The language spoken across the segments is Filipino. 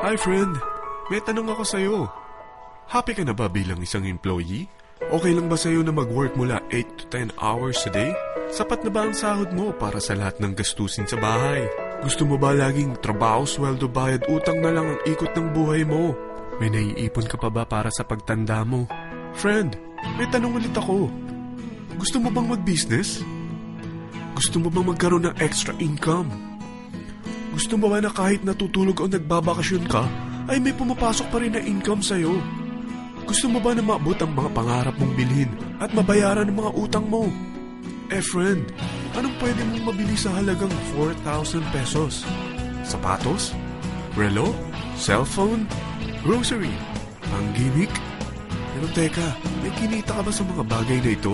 Hi friend, may tanong ako sa'yo. Happy ka na ba bilang isang employee? Okay lang ba sa'yo na mag-work mula 8 to 10 hours a day? Sapat na ba ang sahod mo para sa lahat ng gastusin sa bahay? Gusto mo ba laging trabaho, sweldo, bayad, utang na lang ang ikot ng buhay mo? May naiipon ka pa ba para sa pagtanda mo? Friend, may tanong ulit ako. Gusto mo bang mag-business? Gusto mo bang magkaroon ng extra income? Gusto mo ba na kahit natutulog o nagbabakasyon ka, ay may pumapasok pa rin na income sa'yo? Gusto mo ba na maabot ang mga pangarap mong bilhin at mabayaran ang mga utang mo? Friend, anong pwede mong mabili sa halagang 4,000 pesos? Sapatos? Relo? Cellphone? Grocery? Ang gimmick? Pero teka, may kinita ka ba sa mga bagay na ito?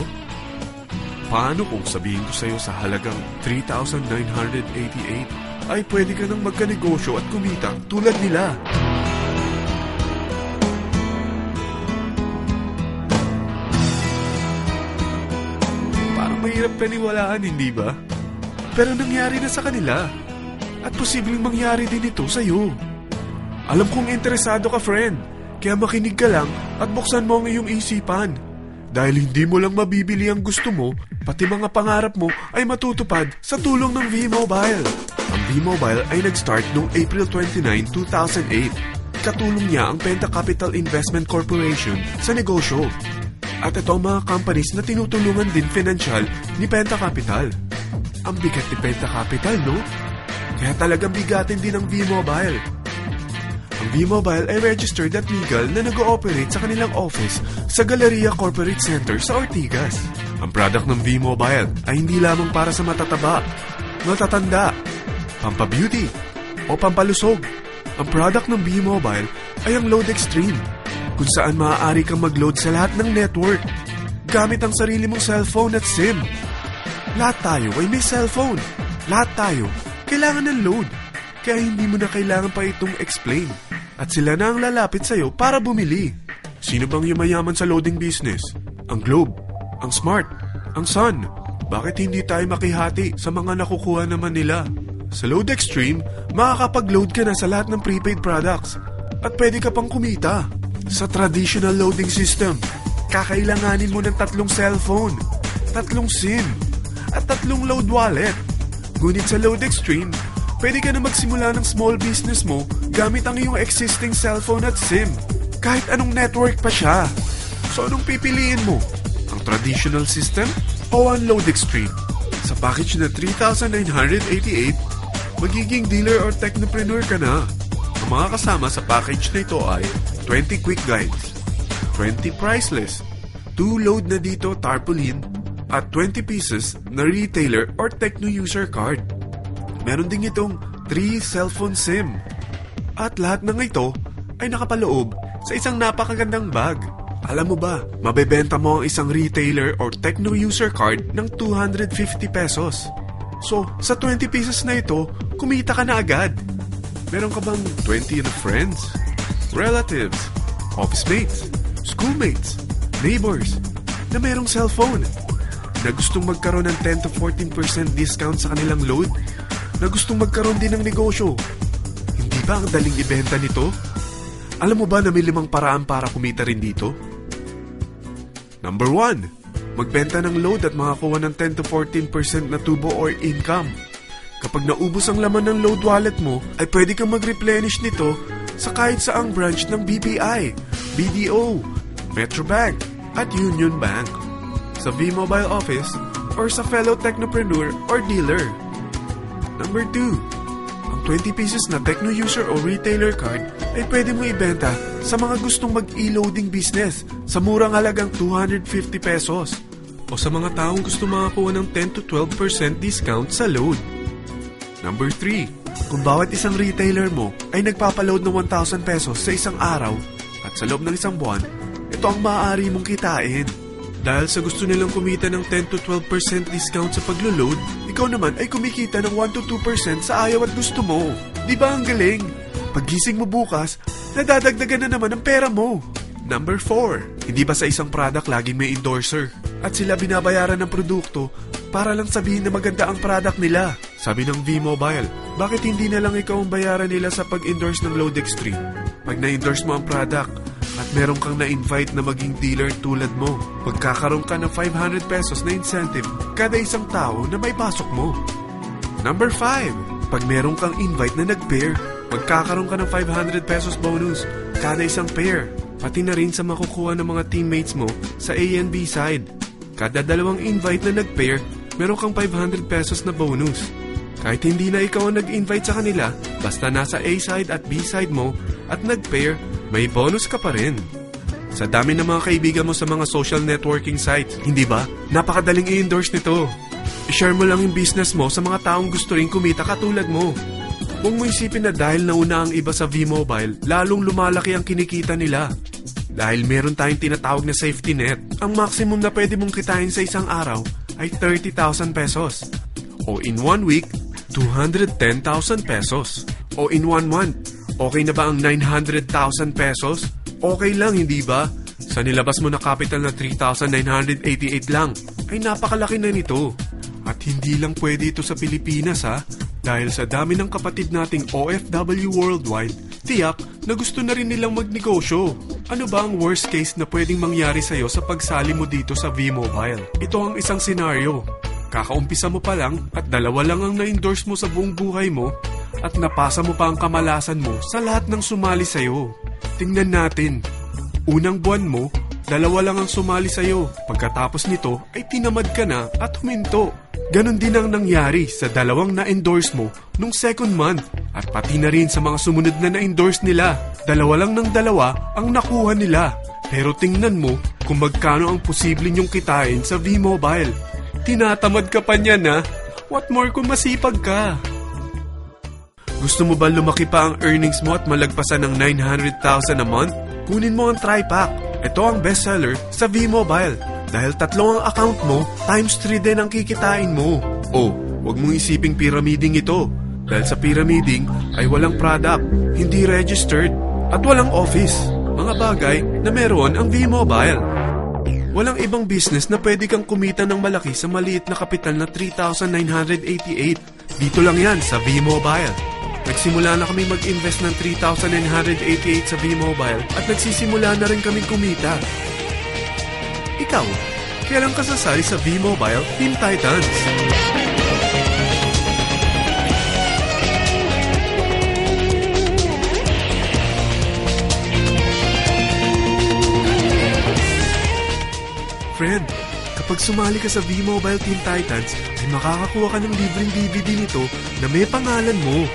Paano kung sabihin ko sa'yo sa halagang 3,988 ay pwede ka nang magkanegosyo at kumita tulad nila? Parang mahirap paniwalaan, hindi ba? Pero nangyari na sa kanila. At posibleng mangyari din ito sa'yo. Alam kong interesado ka, friend. Kaya makinig ka lang at buksan mo ang iyong isipan. Dahil hindi mo lang mabibili ang gusto mo, pati mga pangarap mo ay matutupad sa tulong ng V-Mobile. Ang V-Mobile ay nag-start noong April 29, 2008. Katulong niya ang Penta Capital Investment Corporation sa negosyo. At ito ang mga companies na tinutulungan din financial ni Penta Capital. Ang bigat ni Penta Capital, no? Kaya talagang bigatin din ang V-Mobile. Ang V-Mobile ay registered at legal na nag-ooperate sa kanilang office sa Galleria Corporate Center sa Ortigas. Ang product ng V-Mobile ay hindi lamang para sa matataba, matatanda, pampabeauty, o pampalusog. Ang product ng V-Mobile ay ang Load Extreme, kung saan maaari kang mag-load sa lahat ng network gamit ang sarili mong cellphone at SIM. Lahat tayo ay may cellphone. Lahat tayo kailangan ng load. Kaya hindi mo na kailangan pa itong explain. At sila na ang lalapit sa'yo para bumili. Sino bang yumayaman sa loading business? Ang Globe, ang Smart, ang Sun. Bakit hindi tayo makihati sa mga nakukuha naman nila? Sa Load Extreme, makakapag-load ka na sa lahat ng prepaid products. At pwede ka pang kumita. Sa traditional loading system, kakailanganin mo ng 3 cellphone, 3 SIM, at 3 load wallet. Ngunit sa Load Extreme, pwede ka na magsimula ng small business mo gamit ang iyong existing cellphone at SIM. Kahit anong network pa siya. So anong pipiliin mo? Ang traditional system o ang Load Extreme? Sa package na 3,988, magiging dealer or technopreneur ka na. Ang mga kasama sa package na ito ay 20 quick guides, 20 priceless, 2 load na dito tarpaulin, at 20 pieces na retailer or techno user card. Meron din itong 3 cellphone SIM. At lahat ng ito ay nakapaloob sa isang napakagandang bag. Alam mo ba, mabebenta mo ang isang retailer or techno user card ng 250 pesos. So, sa 20 pieces na ito, kumita ka na agad. Meron ka bang 20 na friends, relatives, office mates, schoolmates, neighbors na merong cellphone na gustong magkaroon ng 10 to 14% discount sa kanilang load? Na gustong magkaroon din ng negosyo? Hindi ba ang daling ibenta nito? Alam mo ba na may 5 paraan para kumita rin dito? Number 1, magbenta ng load at makakuha ng 10 to 14% na tubo or income. Kapag naubos ang laman ng load wallet mo, ay pwede kang mag-replenish nito sa kahit saang branch ng BPI, BDO, Metrobank, at Union Bank, sa V-Mobile office, or sa fellow technopreneur or dealer. Number 2, ang 20 pieces na techno user o retailer card ay pwede mo ibenta sa mga gustong mag-e-loading business sa murang halagang 250 pesos o sa mga taong gusto makakuha ng 10 to 12% discount sa load. Number 3, kung bawat isang retailer mo ay nagpapaload ng 1,000 pesos sa isang araw at sa loob ng isang buwan, ito ang maaari mong kitain. Dahil sa gusto nilang kumita ng 10 to 12% discount sa paglo-load, ikaw naman ay kumikita ng 1 to 2% sa ayaw at gusto mo. Di ba ang galing? Paggising mo bukas, nadadagdagan na naman ang pera mo. Number 4, hindi ba sa isang product laging may endorser? At sila binabayaran ng produkto para lang sabihin na maganda ang product nila. Sabi ng V-Mobile, bakit hindi na lang ikaw ang bayaran nila sa pag-endorse ng Load Extreme? Pag na-endorse mo ang product at meron kang na-invite na maging dealer tulad mo, magkakaroon ka ng 500 pesos na incentive kada isang tao na may pasok mo. Number 5, pag meron kang invite na nag-pair, magkakaroon ka ng 500 pesos bonus kada isang pair, pati na rin sa makukuha ng mga teammates mo sa A and B side. Kada dalawang invite na nag-pair, meron kang 500 pesos na bonus. Kahit hindi na ikaw ang nag-invite sa kanila, basta nasa A side at B side mo at nag-pair, may bonus ka pa rin. Sa dami ng mga kaibigan mo sa mga social networking sites, hindi ba? Napakadaling i-endorse nito. I-share mo lang yung business mo sa mga taong gusto rin kumita katulad mo. Huwag mo isipin na dahil nauna ang iba sa V-Mobile, lalong lumalaki ang kinikita nila. Dahil meron tayong tinatawag na safety net, ang maximum na pwede mong kitain sa isang araw ay 30,000 pesos. O in 1 week, 210,000 pesos. O in 1 month, okay na ba ang 900,000 pesos? Okay lang, hindi ba? Sa nilabas mo na capital na 3,988 lang, ay napakalaki na nito. At hindi lang pwede ito sa Pilipinas ha, dahil sa dami ng kapatid nating OFW worldwide, tiyak na gusto na rin nilang magnegosyo. Ano ba ang worst case na pwedeng mangyari sa'yo sa pagsali mo dito sa V-Mobile? Ito ang isang senaryo. Kakaumpisa mo pa lang at 2 lang ang na-endorse mo sa buong buhay mo at napasa mo pa ang kamalasan mo sa lahat ng sumali sa'yo. Tingnan natin. Unang buwan mo, 2 lang ang sumali sa'yo. Pagkatapos nito ay tinamad ka na at huminto. Ganon din ang nangyari sa 2 na-endorse mo nung second month at pati na rin sa mga sumunod na na-endorse nila. 2 lang ng 2 ang nakuha nila. Pero tingnan mo kung magkano ang posible nyong kitain sa V-Mobile. Tinatamad ka pa niyan ha? What more kung masipag ka? Gusto mo ba lumaki pa ang earnings mo at malagpasan ng 900,000 a month? Kunin mo ang TriPack. Ito ang bestseller sa V-Mobile. Dahil 3 ang account mo, times 3 din ang kikitain mo. Oh, wag mong isiping pyramiding ito. Dahil sa pyramiding ay walang product, hindi registered, at walang office. Mga bagay na meron ang V-Mobile. Walang ibang business na pwede kang kumita ng malaki sa maliit na kapital na 3,988. Dito lang yan sa V-Mobile. Nagsimula na kami mag-invest ng 3,988 sa V-Mobile at nagsisimula na rin kaming kumita. Ikaw, kailan ka sasali sa V-Mobile Team Titans? Friend, kapag sumali ka sa V-Mobile Team Titans, ay makakakuha ka ng libreng DVD nito na may pangalan mo.